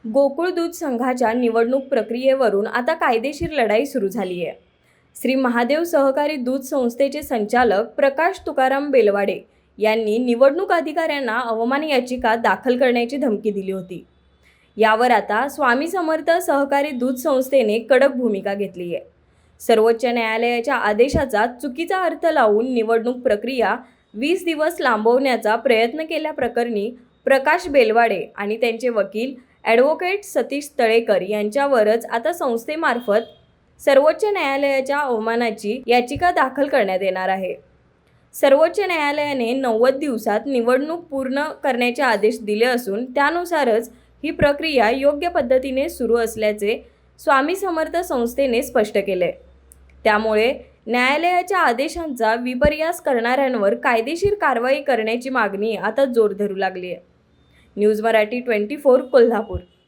गोकुळ दूध संघाच्या निवडणूक प्रक्रियेवरून आता कायदेशीर लढाई सुरू झाली आहे. श्री महादेव सहकारी दूध संस्थेचे संचालक प्रकाश तुकाराम बेलवाडे यांनी निवडणूक अधिकाऱ्यांना अवमान याचिका दाखल करण्याची धमकी दिली होती. यावर आता स्वामी समर्थ सहकारी दूध संस्थेने कडक भूमिका घेतली आहे. सर्वोच्च न्यायालयाच्या आदेशाचा चुकीचा अर्थ लावून निवडणूक प्रक्रिया 20 दिवस लांबवण्याचा प्रयत्न केल्याप्रकरणी प्रकाश बेलवाडे आणि त्यांचे वकील ॲडव्होकेट सतीश तळेकर यांच्यावरच आता संस्थेमार्फत सर्वोच्च न्यायालयाच्या अवमानाची याचिका दाखल करण्यात येणार आहे. सर्वोच्च न्यायालयाने 90 दिवसात निवडणूक पूर्ण करण्याचे आदेश दिले असून त्यानुसारच ही प्रक्रिया योग्य पद्धतीने सुरू असल्याचे स्वामी समर्थ संस्थेने स्पष्ट केले. त्यामुळे न्यायालयाच्या आदेशांचा विपर्यास करणाऱ्यांवर कायदेशीर कारवाई करण्याची मागणी आता जोर धरू लागली आहे. न्यूज मराठी 24 कोल्हापूर.